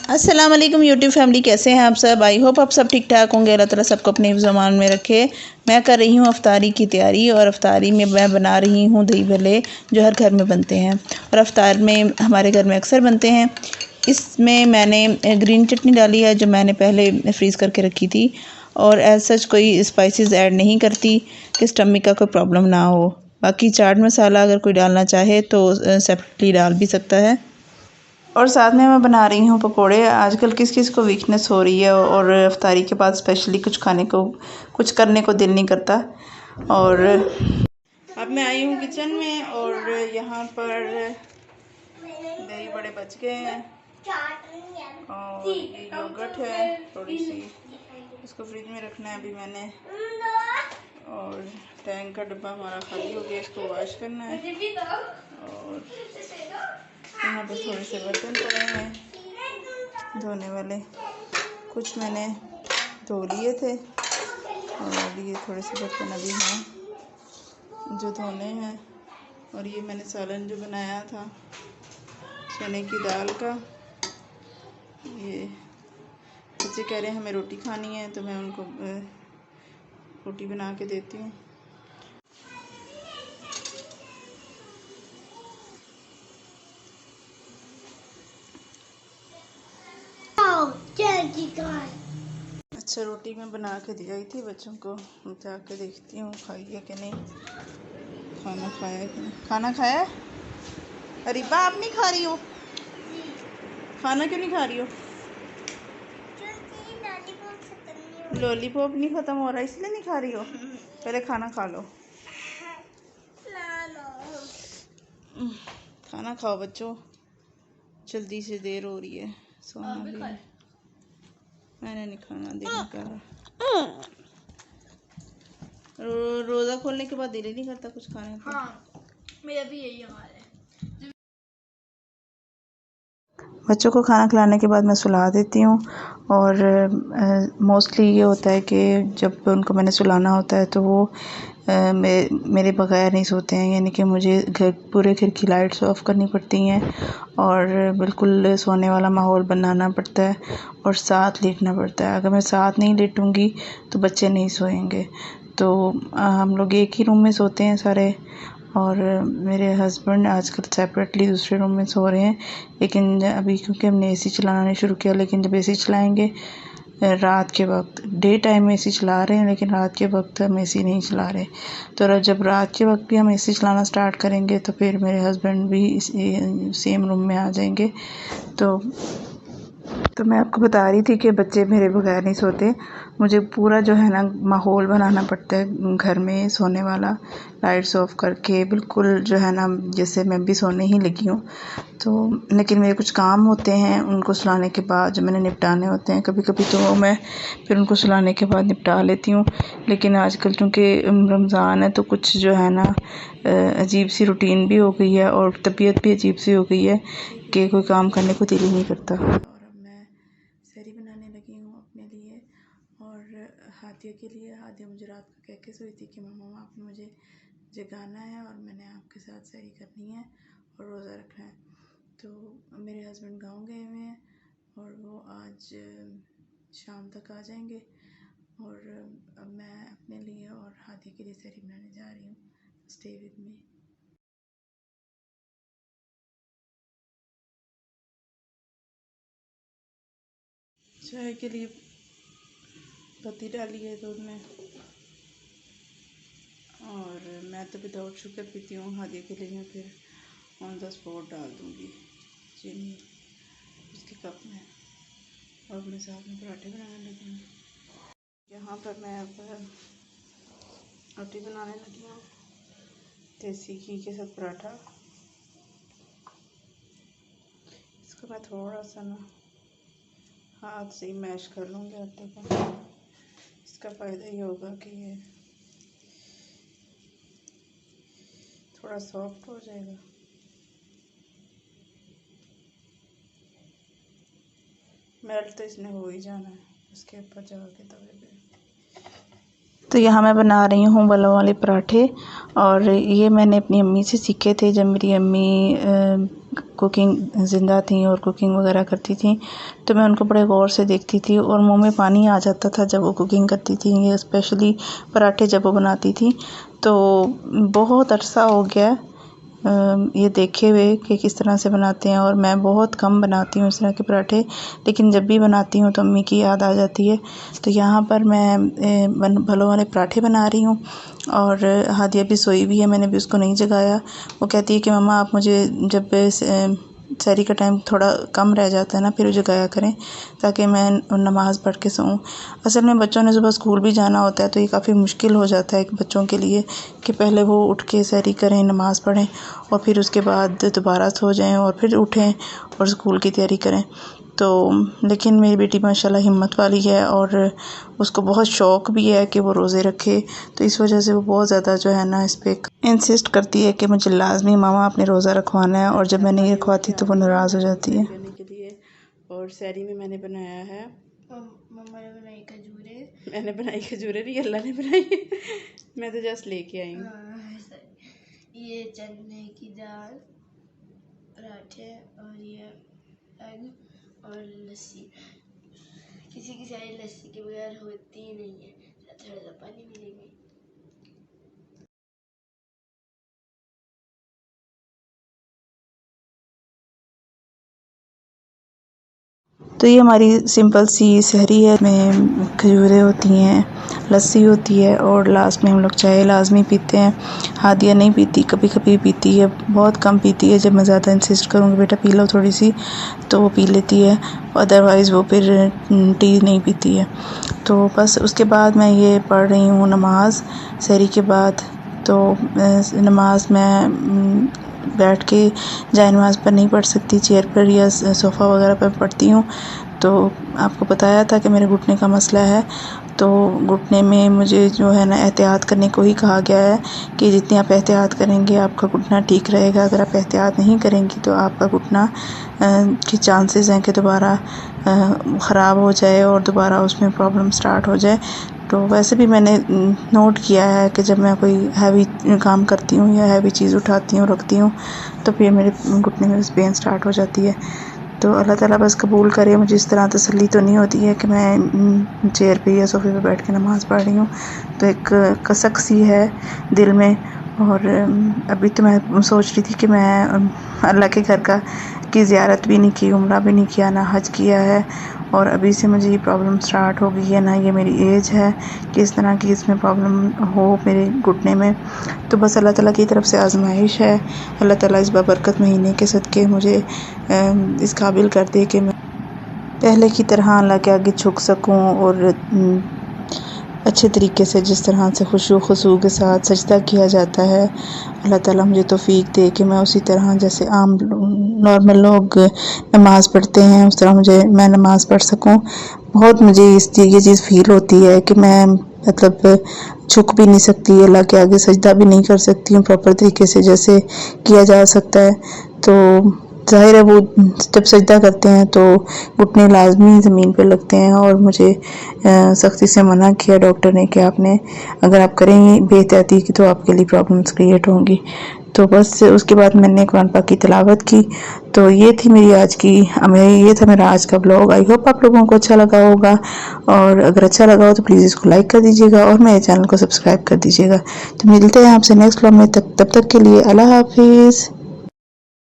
अस्सलाम वालेकुम YouTube family, कैसे हैं आप सब। आई होप आप सब ठीक ठाक होंगे। अल्लाह ताला सबको अपने ज़मान में रखे। मैं कर रही हूँ अफ्तारी की तैयारी और अफ्तारी में मैं बना रही हूँ दही भल्ले जो हर घर में बनते हैं और अफ्तार में हमारे घर में अक्सर बनते हैं। इसमें मैंने ग्रीन चटनी डाली है जो मैंने पहले फ्रीज़ करके रखी थी और एज सच कोई स्पाइसेस ऐड नहीं करती कि स्टमक का कोई प्रॉब्लम ना हो। बाकी चाट मसाला अगर कोई डालना चाहे तो सेपरेटली डाल भी सकता है। और साथ में मैं बना रही हूँ पकोड़े। आजकल किस किस को वीकनेस हो रही है और इफ्तारी के बाद स्पेशली कुछ खाने को, कुछ करने को दिल नहीं करता। और अब मैं आई हूँ किचन में और यहाँ पर दही बड़े बच गए हैं और ये योगर्ट है थोड़ी सी, इसको फ्रिज में रखना है अभी मैंने। और टैंक का डब्बा हमारा खाली हो गया, इसको वॉश करना है। और यहाँ पर थोड़े से बर्तन पड़े हैं धोने वाले, कुछ मैंने धो लिए थे और ये थोड़े से बर्तन अभी हैं जो धोने हैं। और ये मैंने सालन जो बनाया था चने की दाल का, ये बच्चे कह रहे हैं हमें रोटी खानी है तो मैं उनको रोटी बना के देती हूँ। अच्छा, रोटी मैं बना के दी आई थी बच्चों को, जाके देखती हूँ खाई है कि नहीं, खाना खाया है कि नहीं। खाना खाया है? अरीबा आप नहीं खा रही हो? खाना क्यों नहीं खा रही हो? लॉलीपॉप नहीं ख़त्म हो रहा इसलिए नहीं खा रही हो? पहले खाना खा लो। खाना खाओ बच्चों, जल्दी से देर हो रही है, सोना भी है। मैंने नहीं खाना, दिल नहीं कर रहा। रोज़ा खोलने के बाद दिल ही नहीं करता कुछ खाने का। हाँ, मेरा भी यही हाल है। बच्चों को खाना खिलाने के बाद मैं सुला देती हूँ और मोस्टली ये होता है कि जब उनको मैंने सुलाना होता है तो वो मेरे बगैर नहीं सोते हैं, यानी कि मुझे पूरे घर की लाइट्स ऑफ करनी पड़ती हैं और बिल्कुल सोने वाला माहौल बनाना पड़ता है और साथ लेटना पड़ता है। अगर मैं साथ नहीं लेटूँगी तो बच्चे नहीं सोएंगे। तो हम लोग एक ही रूम में सोते हैं सारे और मेरे हस्बैंड आजकल सेपरेटली दूसरे रूम में सो रहे हैं। लेकिन अभी क्योंकि हमने एसी चलाना नहीं शुरू किया, लेकिन जब एसी चलाएंगे रात के वक्त, डे टाइम में एसी चला रहे हैं लेकिन रात के वक्त हम एसी नहीं चला रहे। तो जब रात के वक्त भी हम एसी चलाना स्टार्ट करेंगे तो फिर मेरे हस्बैंड भी सेम रूम में आ जाएंगे। तो मैं आपको बता रही थी कि बच्चे मेरे बगैर नहीं सोते। मुझे पूरा जो है ना माहौल बनाना पड़ता है घर में सोने वाला, लाइट्स ऑफ करके बिल्कुल जो है ना जैसे मैं भी सोने ही लगी हूँ। तो लेकिन मेरे कुछ काम होते हैं उनको सुलाने के बाद जो मैंने निपटाने होते हैं, कभी कभी तो मैं फिर उनको सुलाने के बाद निपटा लेती हूँ। लेकिन आजकल चूँकि रमज़ान है तो कुछ जो है ना अजीब सी रूटीन भी हो गई है और तबीयत भी अजीब सी हो गई है कि कोई काम करने को दिल ही नहीं करता। और अब मैं सहरी बनाने लगी हूँ अपने लिए और हादिया के लिए। हादिया मुझे रात को कह के सोई थी कि मम्मा आपने मुझे जगाना है और मैंने आपके साथ सहरी करनी है और रोज़ा रखना है। तो मेरे हस्बैंड गाँव गए हुए हैं और वो आज शाम तक आ जाएंगे और अब मैं अपने लिए और हादिया के लिए सहरी बनाने जा रही हूँ। Stay with me. चाय के लिए पत्ती डाली है दूध में और मैं तो विदाउट शुगर पीती हूँ। हादिया के लिए मैं फिर ऑन द स्पॉट डाल दूँगी चीनी उसके कप में और अपने साथ में पराठे बनाने लगी हूँ। यहाँ पर मैं अब रोटी बनाने लगी हूँ, देसी घी के साथ पराठा। इसको मैं थोड़ा सा ना हाथ से ही मैश कर लूँगी आटे को। इसका फ़ायदा ये होगा कि ये थोड़ा सॉफ्ट हो जाएगा। मेल्ट तो इसने हो ही जाना है उसके ऊपर जाके तवे पे। तो यहाँ मैं बना रही हूँ बलों वाले पराठे और ये मैंने अपनी अम्मी से सीखे थे। जब मेरी अम्मी कुकिंग ज़िंदा थी और कुकिंग वगैरह करती थी, तो मैं उनको बड़े गौर से देखती थी और मुंह में पानी आ जाता था जब वो कुकिंग करती थी। ये स्पेशली पराठे जब वो बनाती थी, तो बहुत अरसा हो गया ये देखे हुए कि किस तरह से बनाते हैं। और मैं बहुत कम बनाती हूँ इस तरह के पराठे, लेकिन जब भी बनाती हूँ तो अम्मी की याद आ जाती है। तो यहाँ पर मैं भलों वाले पराठे बना रही हूँ और हादिया भी सोई भी है, मैंने भी उसको नहीं जगाया। वो कहती है कि मम्मा आप मुझे जब सहरी का टाइम थोड़ा कम रह जाता है ना, फिर जगाया करें ताकि मैं नमाज़ पढ़ के सोऊं। असल में बच्चों ने सुबह स्कूल भी जाना होता है, तो ये काफ़ी मुश्किल हो जाता है बच्चों के लिए कि पहले वो उठ के सहरी करें, नमाज़ पढ़ें और फिर उसके बाद दोबारा सो जाएं और फिर उठें और स्कूल की तैयारी करें। तो लेकिन मेरी बेटी माशाल्लाह हिम्मत वाली है और उसको बहुत शौक़ भी है कि वो रोज़े रखे, तो इस वजह से वो बहुत ज़्यादा जो है ना इस पर इंसिस्ट करती है कि मुझे लाजमी मामा अपने रोज़ा रखवाना है, और जब मैं नहीं रखवाती तो वो नाराज़ हो जाती है। करने के लिए और सहरी में मैंने बनाया है, मम्मा ने बनाई खजूरें, मैंने बनाई खजूरें नहीं, अल्लाह ने बनाई मैं तो जस्ट लेके आई हूँ। ये चने की दाल, पराठे और ये एग और लस्सी। किसी की सारी लस्सी के बगैर होती ही नहीं है, थोड़ा सा पानी मिलेंगे। तो ये हमारी सिंपल सी सहरी है, में खजूरें होती हैं, लस्सी होती है और लास्ट में हम लोग चाय लाजमी पीते हैं। हादिया नहीं पीती, कभी कभी पीती है, बहुत कम पीती है। जब मैं ज़्यादा इंसिस्ट करूँगी बेटा पी लो थोड़ी सी, तो वो पी लेती है, अदरवाइज़ वो फिर टी नहीं पीती है। तो बस उसके बाद मैं ये पढ़ रही हूँ नमाज सहरी के बाद। तो नमाज मैं बैठ के जाए नमाज़ पर नहीं पढ़ सकती, चेयर पर या सोफ़ा वगैरह पर पढ़ती हूँ। तो आपको बताया था कि मेरे घुटने का मसला है, तो घुटने में मुझे जो है ना एहतियात करने को ही कहा गया है कि जितनी आप एहतियात करेंगे आपका घुटना ठीक रहेगा। अगर आप एहतियात नहीं करेंगी तो आपका घुटना के चांसेस हैं कि दोबारा ख़राब हो जाए और दोबारा उसमें प्रॉब्लम स्टार्ट हो जाए। तो वैसे भी मैंने नोट किया है कि जब मैं कोई हैवी काम करती हूँ या हैवी चीज़ उठाती हूँ रखती हूँ तो फिर मेरे घुटने में पेन स्टार्ट हो जाती है। तो अल्लाह ताला बस कबूल करे। मुझे इस तरह तसल्ली तो नहीं होती है कि मैं चेयर पे या सोफ़े पे बैठ के नमाज़ पढ़ रही हूँ, तो एक कसक सी है दिल में। और अभी तो मैं सोच रही थी कि मैं अल्लाह के घर की ज़ियारत भी नहीं की, उम्रा भी नहीं किया, ना हज किया है, और अभी से मुझे ये प्रॉब्लम स्टार्ट हो गई है। ना ये मेरी एज है कि इस तरह की इसमें प्रॉब्लम हो मेरे घुटने में। तो बस अल्लाह ताला की तरफ से आजमाइश है। अल्लाह ताला इस बाबरकत महीने के सदके मुझे इस काबिल कर दे कि मैं पहले की तरह अल्लाह के आगे झुक सकूं और अच्छे तरीके से, जिस तरह से खुशू खुशू के साथ सजदा किया जाता है, अल्लाह ताला मुझे तौफीक दे कि मैं उसी तरह जैसे आम नॉर्मल लोग नमाज़ पढ़ते हैं उस तरह मैं नमाज़ पढ़ सकूं। बहुत मुझे ये चीज़ फ़ील होती है कि मैं मतलब झुक भी नहीं सकती, अल्लाह के आगे सजदा भी नहीं कर सकती हूँ प्रॉपर तरीके से जैसे किया जा सकता है। तो ज़ाहिर है वो जब सजदा करते हैं तो घुटने लाजमी ज़मीन पे लगते हैं, और मुझे सख्ती से मना किया डॉक्टर ने कि आपने अगर आप करेंगी बेहतियाती की तो आपके लिए प्रॉब्लम्स क्रिएट होंगी। तो बस उसके बाद मैंने कुरान पाक की तिलावत की। तो ये थी मेरी आज की ये था मेरा आज का ब्लॉग। आई होप आप लोगों को अच्छा लगा होगा, और अगर अच्छा लगा हो तो प्लीज़ इसको लाइक कर दीजिएगा और मेरे चैनल को सब्सक्राइब कर दीजिएगा। तो मिलते हैं आपसे नेक्स्ट ब्लॉग में, तब तक के लिए अल्लाह हाफिज़।